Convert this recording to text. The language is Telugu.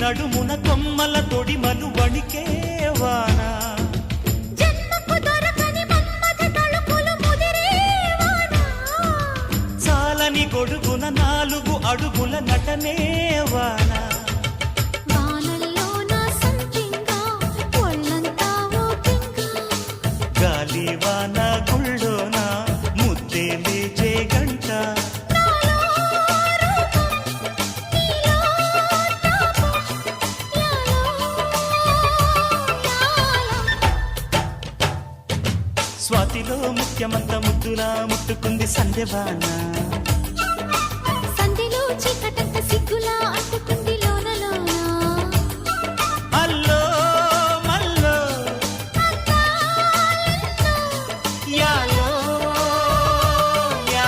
నడుమున కొమ్మల తొడిమలు వణికే వాన చాలని గొడుగున 4 అడుగుల నటనే వాన గాలి వాన గుళ్ళోన ముద్దే లేచే గంట స్వాతిలో ముఖ్యమంత ముద్దులా ముట్టుకుంది సంధ్యవాన